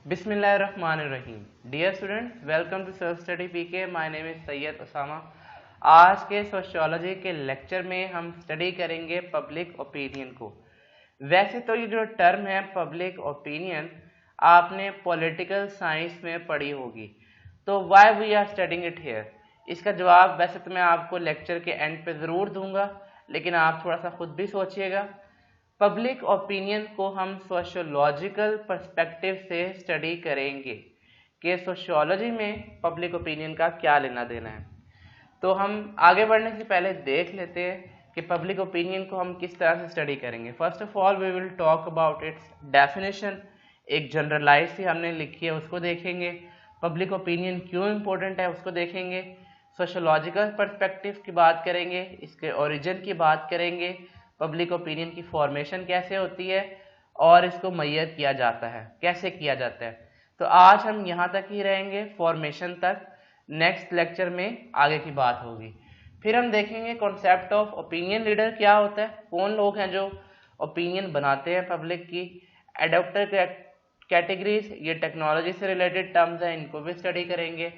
बिस्मिल्लाहिर्रहमानिर्रहीम। Dear students, welcome to self study PK. My name is Syed Usama. आज के sociology के लेक्चर में हम स्टडी करेंगे पब्लिक ओपिनियन को। वैसे तो ये जो टर्म है पब्लिक ओपिनियन आपने पॉलिटिकल साइंस में पढ़ी होगी, तो why we are studying it here, इसका जवाब वैसे तो मैं आपको लेक्चर के एंड पे ज़रूर दूंगा, लेकिन आप थोड़ा सा खुद भी सोचिएगा। पब्लिक ओपिनियन को हम सोशियोलॉजिकल पर्सपेक्टिव से स्टडी करेंगे कि सोशियोलॉजी में पब्लिक ओपिनियन का क्या लेना देना है। तो हम आगे बढ़ने से पहले देख लेते हैं कि पब्लिक ओपिनियन को हम किस तरह से स्टडी करेंगे। First of all we will talk about its definition. एक जनरलाइज सी हमने लिखी है उसको देखेंगे। पब्लिक ओपिनियन क्यों इम्पोर्टेंट है उसको देखेंगे। सोशियोलॉजिकल पर्सपेक्टिव की बात करेंगे, इसके ओरिजिन की बात करेंगे, पब्लिक ओपिनियन की फॉर्मेशन कैसे होती है और इसको मैयर किया जाता है, कैसे किया जाता है। तो आज हम यहाँ तक ही रहेंगे, फॉर्मेशन तक। नेक्स्ट लेक्चर में आगे की बात होगी। फिर हम देखेंगे कॉन्सेप्ट ऑफ ओपिनियन लीडर क्या होता है, कौन लोग हैं जो ओपिनियन बनाते हैं पब्लिक की। एडॉप्टर कैटेगरीज, ये टेक्नोलॉजी से रिलेटेड टर्म्स हैं, इनको भी स्टडी करेंगे।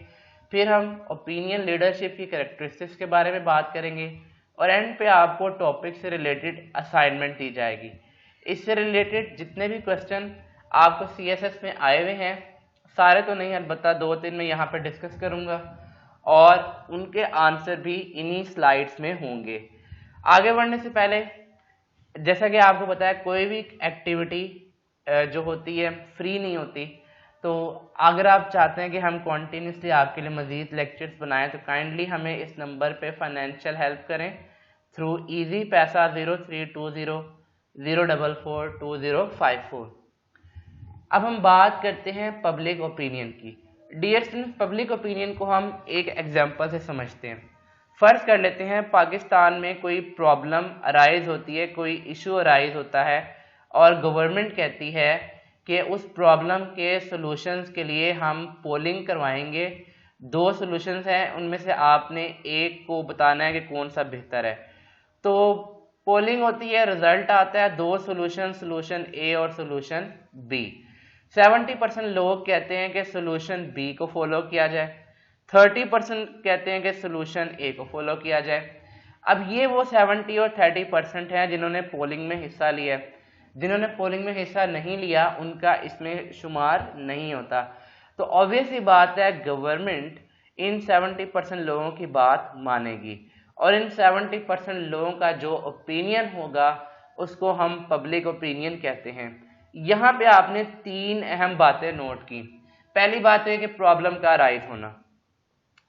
फिर हम ओपिनियन लीडरशिप की कैरेक्टरिस्टिक्स के बारे में बात करेंगे और एंड पे आपको टॉपिक से रिलेटेड असाइनमेंट दी जाएगी। इससे रिलेटेड जितने भी क्वेश्चन आपको सीएसएस में आए हुए हैं, सारे तो नहीं, अलबत्ता 2-3 मैं यहाँ पे डिस्कस करूँगा और उनके आंसर भी इन्हीं स्लाइड्स में होंगे। आगे बढ़ने से पहले जैसा कि आपको पता है कोई भी एक्टिविटी जो होती है फ्री नहीं होती, तो अगर आप चाहते हैं कि हम कॉन्टीन्यूसली आपके लिए मज़ीद लेक्चर्स बनाएं तो काइंडली हमें इस नंबर पे फाइनेंशियल हेल्प करें थ्रू ईजी पैसा 0320044254। अब हम बात करते हैं पब्लिक ओपिनियन की। डियर स्टूडेंट्स, पब्लिक ओपिनियन को हम एक एग्जांपल से समझते हैं। फर्ज कर लेते हैं पाकिस्तान में कोई प्रॉब्लम अराइज होती है, कोई इशू अराइज होता है और गवर्नमेंट कहती है कि उस प्रॉब्लम के सॉल्यूशंस के लिए हम पोलिंग करवाएंगे। 2 सॉल्यूशंस हैं, उनमें से आपने एक को बताना है कि कौन सा बेहतर है। तो पोलिंग होती है, रिजल्ट आता है 2 सॉल्यूशन ए और सॉल्यूशन बी। 70% लोग कहते हैं कि सॉल्यूशन बी को फॉलो किया जाए, 30% कहते हैं कि सॉल्यूशन ए को फॉलो किया जाए। अब ये वो 70 और 30% हैं जिन्होंने पोलिंग में हिस्सा लिया है। जिन्होंने पोलिंग में हिस्सा नहीं लिया उनका इसमें शुमार नहीं होता। तो ऑब्वियस ही बात है गवर्नमेंट इन 70% लोगों की बात मानेगी और इन 70% लोगों का जो ओपिनियन होगा उसको हम पब्लिक ओपिनियन कहते हैं। यहाँ पे आपने 3 अहम बातें नोट की। पहली बात है कि प्रॉब्लम का राइज होना,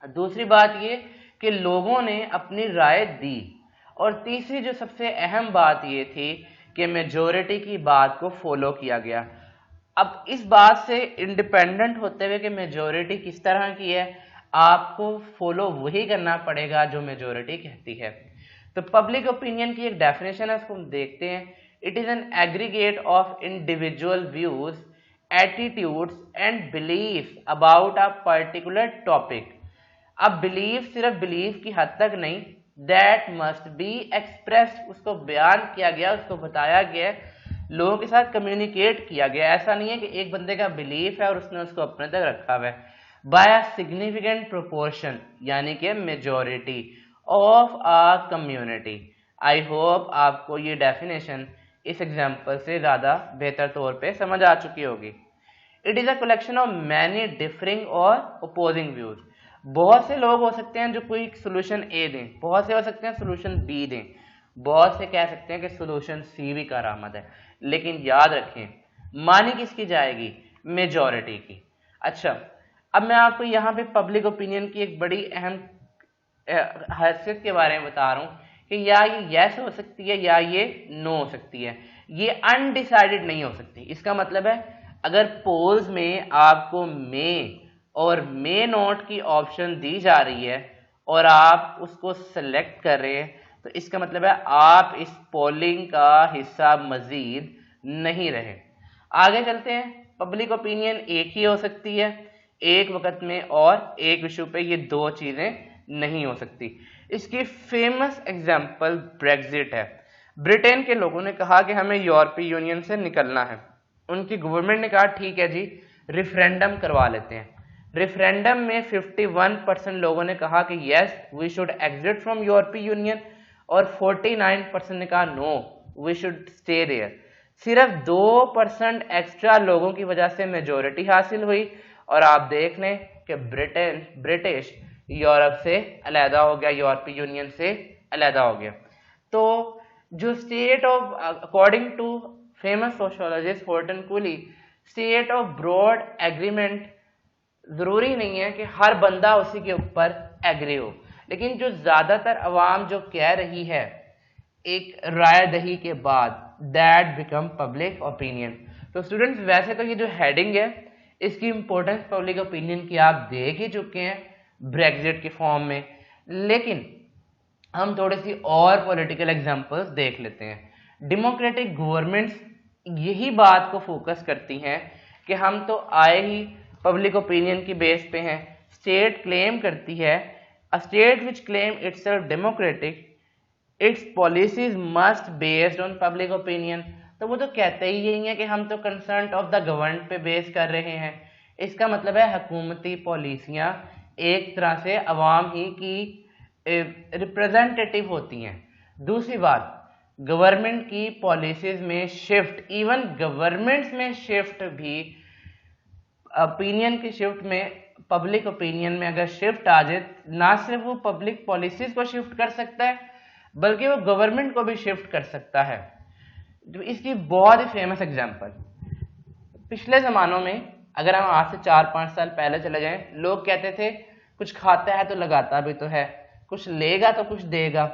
दूसरी बात ये कि लोगों ने अपनी राय दी, और तीसरी जो सबसे अहम बात ये थी कि मेजॉरिटी की बात को फॉलो किया गया। अब इस बात से इंडिपेंडेंट होते हुए कि मेजॉरिटी किस तरह की है, आपको फॉलो वही करना पड़ेगा जो मेजॉरिटी कहती है। तो पब्लिक ओपिनियन की एक डेफिनेशन है, उसको हम देखते हैं। It is an aggregate of individual views, attitudes and beliefs about a particular topic. अब बिलीफ सिर्फ बिलीफ की हद तक नहीं, दैट मस्ट बी एक्सप्रेस्ड, उसको बयान किया गया, उसको बताया गया, लोगों के साथ कम्युनिकेट किया गया। ऐसा नहीं है कि एक बंदे का बिलीफ है और उसने उसको अपने तक रखा हुआ है। बाय अ सिग्निफिकेंट प्रोपोर्शन, यानी कि majority of a community. I hope आपको ये डेफिनेशन इस एग्जाम्पल से ज़्यादा बेहतर तौर पे समझ आ चुकी होगी। It is a collection of many differing और अपोजिंग व्यूज। बहुत से लोग हो सकते हैं जो कोई सोल्यूशन ए दें, बहुत से हो सकते हैं सोल्यूशन बी दें, बहुत से कह सकते हैं कि सोल्यूशन सी भी कारआमद है, लेकिन याद रखें मानी किसकी जाएगी, मेजॉरिटी की। अच्छा, अब मैं आपको यहाँ पे पब्लिक ओपिनियन की एक बड़ी अहम हैसियत के बारे में बता रहा हूँ कि या ये यस हो सकती है या ये नो हो सकती है, ये अनडिसाइडेड नहीं हो सकती। इसका मतलब है अगर पोल्स में आपको मे और मे नॉट की ऑप्शन दी जा रही है और आप उसको सेलेक्ट कर रहे हैं, तो इसका मतलब है आप इस पोलिंग का हिस्सा मजीद नहीं रहे। आगे चलते हैं। पब्लिक ओपिनियन एक ही हो सकती है एक वक्त में, और एक इशू पे ये 2 चीजें नहीं हो सकती। इसकी फेमस एग्जांपल ब्रेक्जिट है। ब्रिटेन के लोगों ने कहा कि हमें यूरोपीय यूनियन से निकलना है। उनकी गवर्नमेंट ने कहा ठीक है जी, रेफरेंडम करवा लेते हैं। रेफरेंडम में 51% लोगों ने कहा कि yes we should exit from यूरोपीय यूनियन और 49% ने कहा no we should stay there. सिर्फ 2% एक्स्ट्रा लोगों की वजह से मेजोरिटी हासिल हुई और आप देख लें कि ब्रिटिश यूरोप से अलहदा हो गया, यूरोपीय यूनियन से अलहदा हो गया। तो जो state of according to famous sociologist Horton Cooley, state of broad agreement जरूरी नहीं है कि हर बंदा उसी के ऊपर एग्री हो, लेकिन जो ज्यादातर अवाम जो कह रही है एक राय दही के बाद दैट बिकम पब्लिक ओपिनियन। तो स्टूडेंट्स वैसे तो ये जो हेडिंग है इसकी इंपॉर्टेंस पब्लिक ओपिनियन की आप देख ही चुके हैं ब्रेग्जिट के फॉर्म में, लेकिन हम थोड़ी सी और पॉलिटिकल एग्जांपल्स देख लेते हैं। डेमोक्रेटिक गवर्नमेंट्स यही बात को फोकस करती हैं कि हम तो आए ही पब्लिक ओपिनियन की बेस पे हैं। स्टेट क्लेम करती है a state which claim itself democratic it's policies must based on public opinion. तो वो तो कहते ही यही है कि हम तो कंसर्न ऑफ द गवर्नमेंट पे बेस कर रहे हैं। इसका मतलब है हुकूमती पॉलिसियां एक तरह से अवाम ही की रिप्रेजेंटेटिव होती हैं। दूसरी बात, गवर्नमेंट की पॉलिसीज में शिफ्ट, इवन गवर्नमेंट्स में शिफ्ट भी, ओपिनियन की शिफ्ट में, पब्लिक ओपिनियन में अगर शिफ्ट आ जाए, ना सिर्फ वो पब्लिक पॉलिसीज को शिफ्ट कर सकता है बल्कि वो गवर्नमेंट को भी शिफ्ट कर सकता है। इसकी बहुत ही फेमस एग्जांपल, पिछले जमानों में अगर हम आज से 4-5 साल पहले चले जाएं, लोग कहते थे कुछ खाता है तो लगाता भी तो है, कुछ लेगा तो कुछ देगा।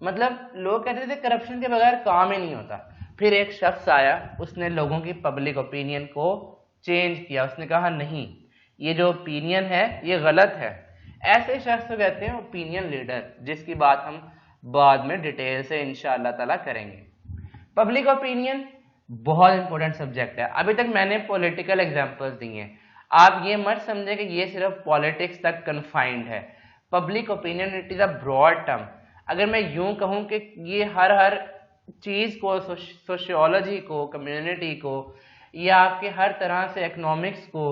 मतलब लोग कहते थे करप्शन के बगैर काम ही नहीं होता। फिर एक शख्स आया, उसने लोगों की पब्लिक ओपिनियन को चेंज किया। उसने कहा नहीं, ये जो ओपिनियन है ये गलत है। ऐसे शख्स को कहते हैं ओपिनियन लीडर, जिसकी बात हम बाद में डिटेल से इंशाअल्लाह ताला करेंगे। पब्लिक ओपिनियन बहुत इंपॉर्टेंट सब्जेक्ट है। अभी तक मैंने पॉलिटिकल एग्जांपल्स दिए हैं, आप ये मत समझे कि ये सिर्फ पॉलिटिक्स तक कन्फाइंड है। Public opinion it is a broad term. अगर मैं यूं कहूं कि ये हर चीज को, सोशियोलॉजी को, कम्युनिटी को, या आपके हर तरह से इकोनॉमिक्स को,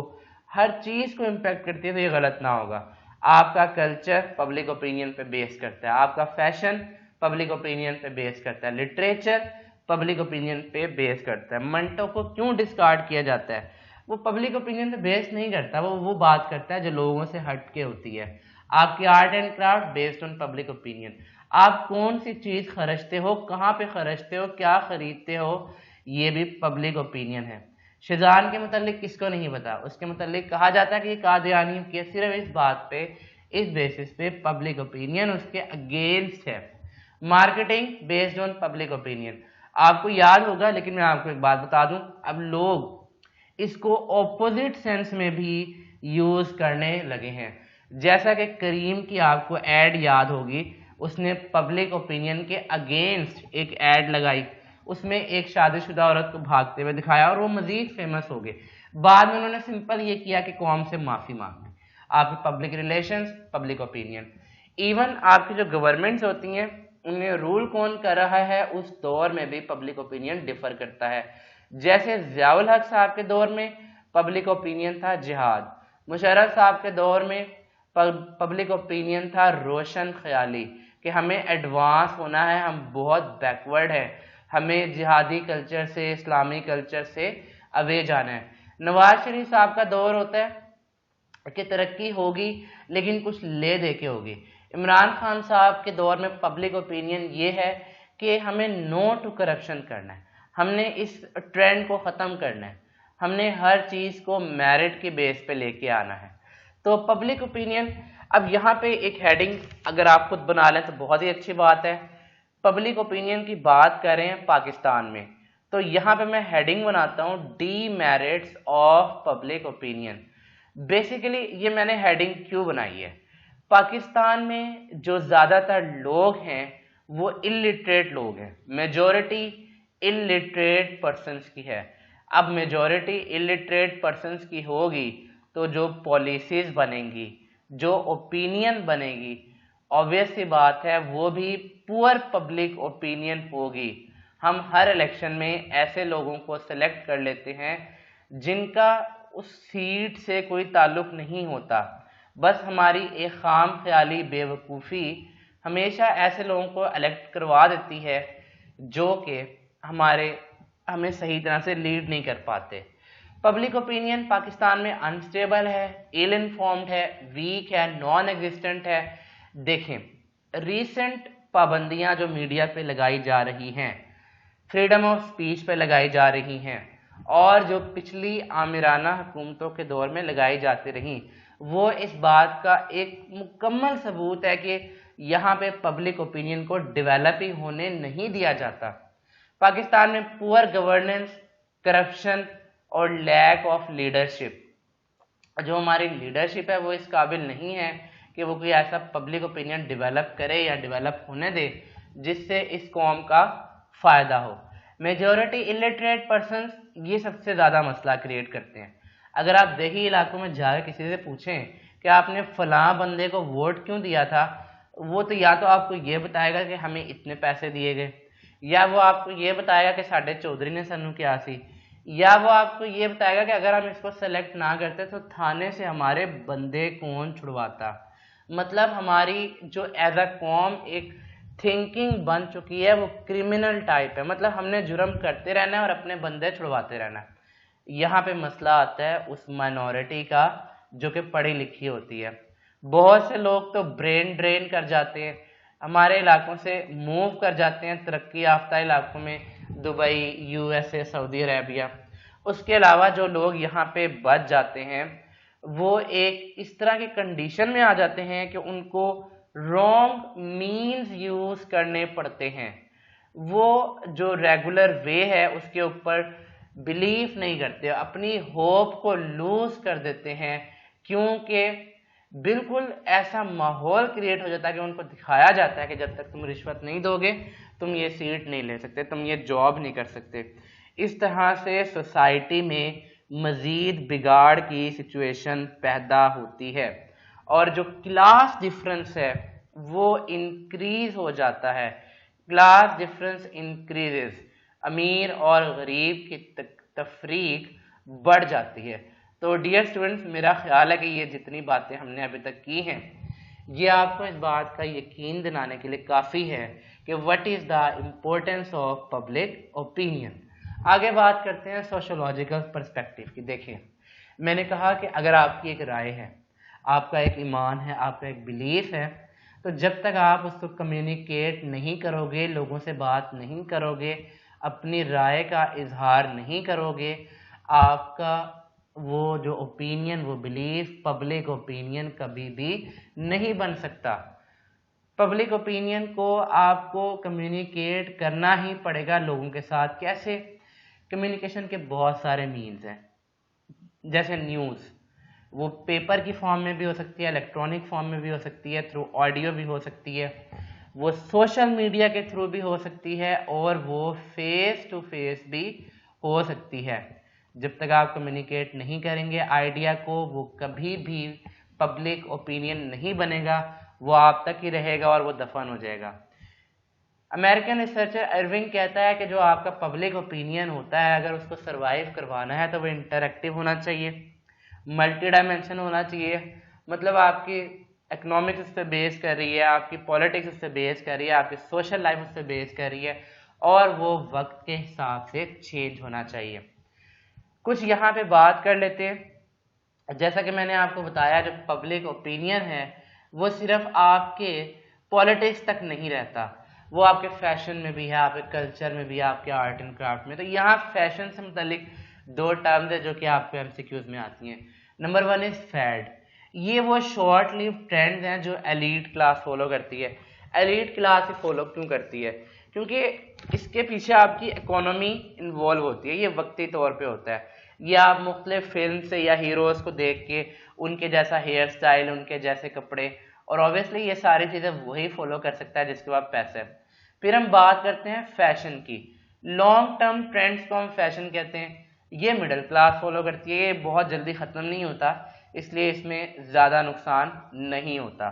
हर चीज को इम्पैक्ट करती है, तो ये गलत ना होगा। आपका कल्चर पब्लिक ओपिनियन पे बेस करता है, आपका फैशन पब्लिक ओपिनियन पे बेस करता है, लिटरेचर पब्लिक ओपिनियन पे बेस करता है। मंटो को क्यों डिस्कार्ड किया जाता है? वो पब्लिक ओपिनियन पे बेस नहीं करता, वो बात करता है जो लोगों से हट के होती है। आपकी art and craft based on public opinion. आप कौन सी चीज खरीदते हो, कहाँ पे खरीदते हो, क्या खरीदते हो, ये भी पब्लिक ओपिनियन है। शिजान के मुतालिक किसको नहीं पता, उसके मुतालिक कहा जाता है कि कादियानी के सिर्फ इस बात पे, इस बेसिस पे पब्लिक ओपिनियन उसके अगेंस्ट है। Marketing based on public opinion, आपको याद होगा, लेकिन मैं आपको एक बात बता दूं, अब लोग इसको ऑपोजिट सेंस में भी यूज करने लगे हैं। जैसा कि करीम की आपको एड याद होगी, उसने पब्लिक ओपिनियन के अगेंस्ट एक एड लगाई, उसमें एक शादीशुदा औरत को भागते हुए दिखाया और वो मजीद फेमस हो गए। बाद में उन्होंने सिंपल ये किया कि कौम से माफी मांग ली। आपके public relations public opinion. Even आपकी जो गवर्नमेंट्स होती हैं उन्हें रूल कौन कर रहा है, उस दौर में भी पब्लिक ओपिनियन डिफर करता है। जैसे ज़ियाउल हक साहब के दौर में पब्लिक ओपिनियन था जिहाद, मुशर्रफ साहब के दौर में पब्लिक ओपिनियन था रोशन ख्याली कि हमें एडवांस होना है, हम बहुत बैकवर्ड हैं, हमें जिहादी कल्चर से, इस्लामी कल्चर से अवे जाना है। नवाज शरीफ साहब का दौर होता है कि तरक्की होगी लेकिन कुछ ले दे के होगी। इमरान खान साहब के दौर में पब्लिक ओपिनियन ये है कि हमें नो टू करप्शन करना है, हमने इस ट्रेंड को ख़त्म करना है, हमने हर चीज़ को मेरिट के बेस पे लेके आना है। तो पब्लिक ओपिनियन, अब यहाँ पे एक हेडिंग अगर आप खुद बना लें तो बहुत ही अच्छी बात है। पब्लिक ओपिनियन की बात करें पाकिस्तान में, तो यहाँ पे मैं हेडिंग बनाता हूँ demerits of public opinion. Basically ये मैंने हेडिंग क्यों बनाई है, पाकिस्तान में जो ज़्यादातर लोग हैं वो इलिटरेट लोग हैं, मेजॉरिटी इलिटरेट पर्सनस की है। अब मेजॉरिटी इलिटरेट पर्सनस की होगी तो जो पॉलिसीज बनेंगी, जो ओपिनियन बनेगी, ऑब्वियस सी बात है वो भी पुअर पब्लिक ओपिनियन होगी। हम हर इलेक्शन में ऐसे लोगों को सिलेक्ट कर लेते हैं जिनका उस सीट से कोई ताल्लुक नहीं होता, बस हमारी एक खाम ख्याली बेवकूफ़ी हमेशा ऐसे लोगों को इलेक्ट करवा देती है जो कि हमें सही तरह से लीड नहीं कर पाते। पब्लिक ओपिनियन पाकिस्तान में अनस्टेबल है, इल इन्फॉर्म्ड है, वीक है, नॉन एग्जिस्टेंट है। देखें, रीसेंट पाबंदियां जो मीडिया पे लगाई जा रही हैं, फ्रीडम ऑफ स्पीच पे लगाई जा रही हैं, और जो पिछली आमिराना हुकूमतों के दौर में लगाई जाती रहीं, वो इस बात का एक मुकम्मल सबूत है कि यहाँ पे पब्लिक ओपिनियन को डेवलप ही होने नहीं दिया जाता। पाकिस्तान में पुअर गवर्नेंस, करप्शन और लैक ऑफ लीडरशिप, जो हमारी लीडरशिप है वो इस काबिल नहीं है कि वो कोई ऐसा पब्लिक ओपिनियन डेवलप करे या डेवलप होने दे जिससे इस कौम का फ़ायदा हो। मेजॉरिटी इलिटरेट पर्सन्स ये सबसे ज़्यादा मसला क्रिएट करते हैं। अगर आप देही इलाकों में जाकर किसी से पूछें कि आपने फलां बंदे को वोट क्यों दिया था, वो तो या तो आपको ये बताएगा कि हमें इतने पैसे दिए गए, या वो आपको ये बताएगा कि साढ़े चौधरी ने सानू क्या सी, या वो आपको ये बताएगा कि अगर हम इसको सेलेक्ट ना करते तो थाने से हमारे बंदे कौन छुड़वाता। मतलब हमारी जो एज अ कौम एक थिंकिंग बन चुकी है वो क्रिमिनल टाइप है, मतलब हमने जुर्म करते रहना है और अपने बंदे छुड़वाते रहना है। यहाँ पे मसला आता है उस माइनॉरिटी का जो कि पढ़ी लिखी होती है। बहुत से लोग तो ब्रेन ड्रेन कर जाते हैं, हमारे इलाकों से मूव कर जाते हैं तरक्की याफ्ता इलाकों में, दुबई, यूएसए, सऊदी अरेबिया। उसके अलावा जो लोग यहाँ पे बच जाते हैं वो एक इस तरह की कंडीशन में आ जाते हैं कि उनको रॉन्ग मीन्स यूज करने पड़ते हैं। वो जो रेगुलर वे है उसके ऊपर बिलीव नहीं करते, अपनी होप को लूज कर देते हैं, क्योंकि बिल्कुल ऐसा माहौल क्रिएट हो जाता है कि उनको दिखाया जाता है कि जब तक तुम रिश्वत नहीं दोगे तुम ये सीट नहीं ले सकते, तुम ये जॉब नहीं कर सकते। इस तरह से सोसाइटी में मजीद बिगाड़ की सिचुएशन पैदा होती है और जो क्लास डिफरेंस है वो इंक्रीज हो जाता है। क्लास डिफरेंस इंक्रीजेस, अमीर और गरीब की तफरीक बढ़ जाती है। तो डियर स्टूडेंट्स, मेरा ख्याल है कि ये जितनी बातें हमने अभी तक की हैं ये आपको इस बात का यकीन दिलाने के लिए काफ़ी है कि what is the importance of public opinion. आगे बात करते हैं सोशोलॉजिकल पर्सपेक्टिव की। देखिए, मैंने कहा कि अगर आपकी एक राय है, आपका एक ईमान है, आपका एक बिलीफ है, तो जब तक आप उसको कम्युनिकेट नहीं करोगे, लोगों से बात नहीं करोगे, अपनी राय का इजहार नहीं करोगे, आपका वो जो ओपिनियन, वो बिलीफ, पब्लिक ओपिनियन कभी भी नहीं बन सकता। पब्लिक ओपिनियन को आपको कम्युनिकेट करना ही पड़ेगा लोगों के साथ। कैसे? कम्युनिकेशन के बहुत सारे मीन्स हैं, जैसे न्यूज़, वो पेपर की फॉर्म में भी हो सकती है, इलेक्ट्रॉनिक फॉर्म में भी हो सकती है, थ्रू ऑडियो भी हो सकती है, वो सोशल मीडिया के थ्रू भी हो सकती है, और वो फेस टू फेस भी हो सकती है। जब तक आप कम्युनिकेट नहीं करेंगे आइडिया को, वो कभी भी पब्लिक ओपिनियन नहीं बनेगा, वो आप तक ही रहेगा और वो दफन हो जाएगा। अमेरिकन रिसर्चर इरविंग कहता है कि जो आपका पब्लिक ओपिनियन होता है, अगर उसको सर्वाइव करवाना है तो वो इंटरैक्टिव होना चाहिए, मल्टी डायमेंशन होना चाहिए। मतलब आपकी इकोनॉमिक्स उस पर बेस कर रही है, आपकी पॉलिटिक्स उस पर बेस कर रही है, आपकी सोशल लाइफ उस पर बेस कर रही है, और वो वक्त के हिसाब से चेंज होना चाहिए। कुछ यहाँ पे बात कर लेते हैं। जैसा कि मैंने आपको बताया, जो पब्लिक ओपिनियन है वो सिर्फ आपके पॉलिटिक्स तक नहीं रहता, वो आपके फैशन में भी है, आपके कल्चर में भी है, आपके आर्ट एंड क्राफ्ट में। तो यहाँ फैशन से मुतालिक दो टर्म्स है जो कि आपको एमसीक्यूज में आती हैं। Number 1 is fad. ये वो शॉर्ट लिव ट्रेंड्स हैं जो एलीट क्लास फॉलो करती है। एलीट क्लास ही फॉलो क्यों करती है? क्योंकि इसके पीछे आपकी इकोनॉमी इन्वॉल्व होती है, ये वक्ती तौर पे होता है। ये आप मुख्तलिफ फिल्म से या हीरोज़ को देख के उनके जैसा हेयर स्टाइल, उनके जैसे कपड़े, और ऑब्वियसली ये सारी चीज़ें वही फॉलो कर सकता है जिसके पास पैसा है। फिर हम बात करते हैं फैशन की। लॉन्ग टर्म ट्रेंड्स को हम फैशन कहते हैं। ये मिडिल क्लास फॉलो करती है, ये बहुत जल्दी ख़त्म नहीं होता, इसलिए इसमें ज़्यादा नुकसान नहीं होता।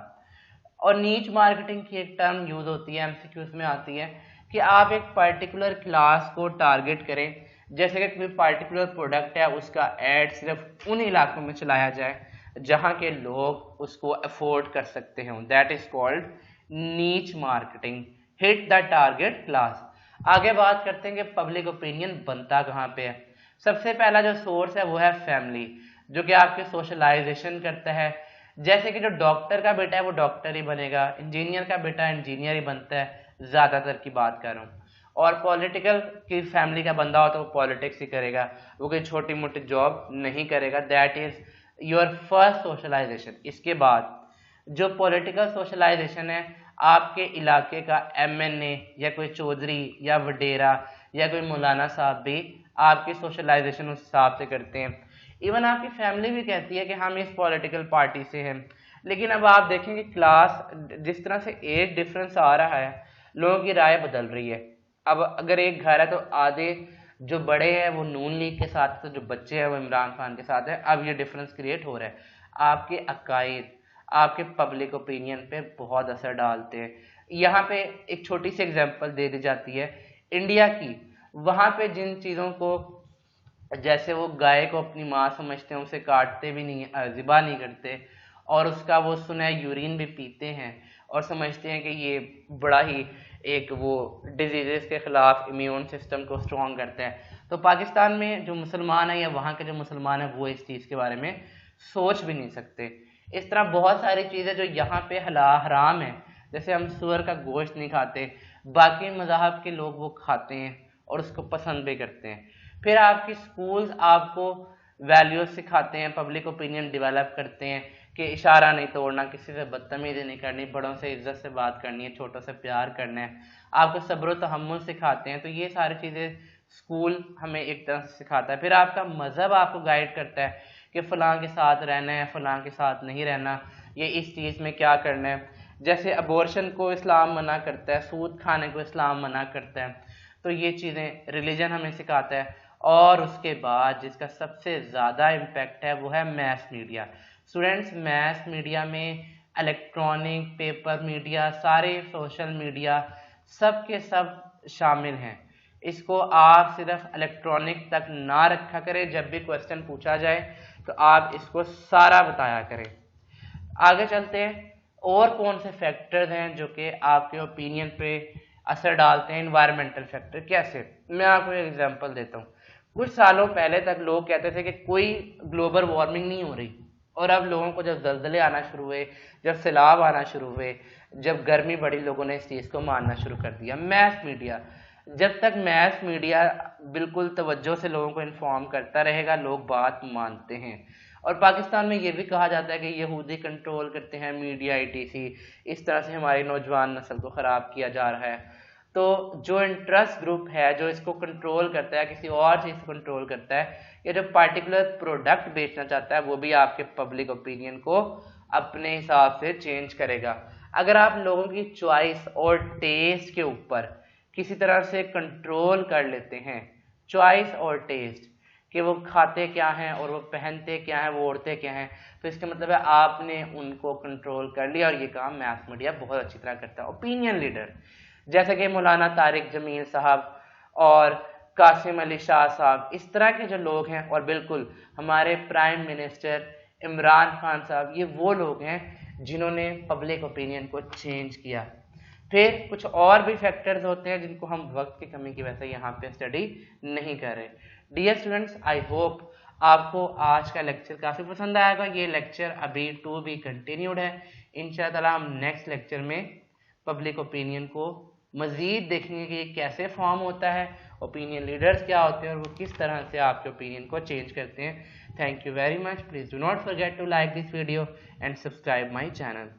और नीच मार्केटिंग की एक टर्म यूज़ होती है, एमसीक्यूज में आती है, कि आप एक पर्टिकुलर क्लास को टारगेट करें, जैसे कि कोई पार्टिकुलर प्रोडक्ट है उसका एड सिर्फ उन इलाकों में चलाया जाए जहां के लोग उसको अफोर्ड कर सकते हैं, दैट इज कॉल्ड नीच marketing. Hit the target class. आगे बात करते हैं कि पब्लिक ओपिनियन बनता कहाँ पे है। सबसे पहला जो सोर्स है वो है फैमिली, जो कि आपके सोशलाइजेशन करता है। जैसे कि जो डॉक्टर का बेटा है वो डॉक्टर ही बनेगा, इंजीनियर का बेटा इंजीनियर ही बनता है, ज्यादातर की बात कर रहा हूँ। और पॉलिटिकल की फैमिली का बंदा हो तो वो पॉलिटिक्स ही करेगा, वो कोई छोटी मोटी जॉब नहीं करेगा। That is your first socialisation. इसके बाद जो पॉलिटिकल सोशलाइजेशन है, आपके इलाके का एमएनए या कोई चौधरी या वडेरा या कोई मौलाना साहब भी आपकी सोशलाइजेशन उस हिसाब से करते हैं। इवन आपकी फैमिली भी कहती है कि हम इस पॉलिटिकल पार्टी से हैं। लेकिन अब आप देखेंगे क्लास जिस तरह से एज डिफरेंस आ रहा है, लोगों की राय बदल रही है। अब अगर एक घर है तो आधे जो बड़े हैं वो नून लीग के साथ, तो जो बच्चे हैं वो इमरान खान के साथ है। अब ये डिफरेंस क्रिएट हो रहा है। आपके अकायद आपके पब्लिक ओपिनियन पे बहुत असर डालते हैं। यहाँ पे एक छोटी सी एग्जांपल दे दी जाती है इंडिया की। वहाँ पे जिन चीज़ों को, जैसे वो गाय को अपनी माँ समझते हैं, उसे काटते भी नहीं, ज़िबा नहीं करते, और उसका वो सुना यूरिन भी पीते हैं और समझते हैं कि ये बड़ा ही एक वो डिजीज़ के ख़िलाफ़ इम्यून सिस्टम को स्ट्रॉन्ग करता है। तो पाकिस्तान में जो मुसलमान है या वहाँ के जो मुसलमान है वो इस चीज़ के बारे में सोच भी नहीं सकते। इस तरह बहुत सारी चीज़ें जो यहाँ पे हराम है, जैसे हम सूअर का गोश्त नहीं खाते, बाकी मज़हब के लोग वो खाते हैं और उसको पसंद भी करते हैं। फिर आपकी स्कूल्स आपको वैल्यूज सिखाते हैं, पब्लिक ओपिनियन डेवलप करते हैं कि इशारा नहीं तोड़ना, किसी से बदतमीजी नहीं करनी, बड़ों से इज्जत से बात करनी है, छोटों से प्यार करना है, आपको सब्र व तहम्मुल सिखाते हैं। तो ये सारी चीज़ें स्कूल हमें एक तरह से सिखाता है। फिर आपका मज़हब आपको गाइड करता है कि फ़लाँ के साथ रहना है, फ़लाँ के साथ नहीं रहना, ये इस चीज़ में क्या करना है। जैसे अबॉर्शन को इस्लाम मना करता है, सूद खाने को इस्लाम मना करता है। तो ये चीज़ें रिलीजन हमें सिखाता है। और उसके बाद जिसका सबसे ज़्यादा इम्पैक्ट है वो है mess media. Students, mess media में इलेक्ट्रॉनिक, पेपर मीडिया, सारे सोशल मीडिया सब के सब शामिल हैं। इसको आप सिर्फ इलेक्ट्रॉनिक तक ना रखा करें, जब भी क्वेश्चन पूछा जाए तो आप इसको सारा बताया करें। आगे चलते हैं, और कौन से फैक्टर्स हैं जो कि आपके ओपिनियन पे असर डालते हैं। एनवायरमेंटल फैक्टर कैसे, मैं आपको एक एग्जांपल देता हूँ। कुछ सालों पहले तक लोग कहते थे कि कोई ग्लोबल वार्मिंग नहीं हो रही, और अब लोगों को जब ज़लज़ले आना शुरू हुए, जब सैलाब आना शुरू हुए, जब गर्मी बढ़ी, लोगों ने इस चीज़ को मानना शुरू कर दिया। मैस मीडिया, जब तक मैस मीडिया बिल्कुल तवज्जो से लोगों को इन्फॉर्म करता रहेगा, लोग बात मानते हैं। और पाकिस्तान में ये भी कहा जाता है कि यहूदी कंट्रोल करते हैं मीडिया, ईटीसी, इस तरह से हमारी नौजवान नस्ल को ख़राब किया जा रहा है। तो जो इंटरेस्ट ग्रुप है जो इसको कंट्रोल करता है, किसी और चीज़ को कंट्रोल करता है, या जो पार्टिकुलर प्रोडक्ट बेचना चाहता है, वो भी आपके पब्लिक ओपिनियन को अपने हिसाब से चेंज करेगा। अगर आप लोगों की चॉइस और टेस्ट के ऊपर किसी तरह से कंट्रोल कर लेते हैं, चॉइस और टेस्ट, कि वो खाते क्या हैं और वो पहनते क्या हैं, वो ओढ़ते क्या हैं, तो इसका मतलब है आपने उनको कंट्रोल कर लिया। और ये काम मैस मीडिया बहुत अच्छी तरह करता है। ओपिनियन लीडर जैसे कि मौलाना तारिक जमील साहब और कासिम अली शाह साहब, इस तरह के जो लोग हैं, और बिल्कुल हमारे प्राइम मिनिस्टर इमरान खान साहब, ये वो लोग हैं जिन्होंने पब्लिक ओपिनियन को चेंज किया। फिर कुछ और भी फैक्टर्स होते हैं जिनको हम वक्त की कमी की वजह से यहाँ पे स्टडी नहीं कर रहे। डियर स्टूडेंट्स, आई होप आपको आज का लेक्चर काफ़ी पसंद आएगा। ये लेक्चर अभी टू बी कंटिन्यूड है। इंशाअल्लाह हम नेक्स्ट लेक्चर में पब्लिक ओपिनियन को मज़ीद देखेंगे कि ये कैसे फॉर्म होता है, ओपिनियन लीडर्स क्या होते हैं और वो किस तरह से आपके ओपिनियन को चेंज करते हैं। Thank you very much. Please do not forget to like this video and subscribe my channel.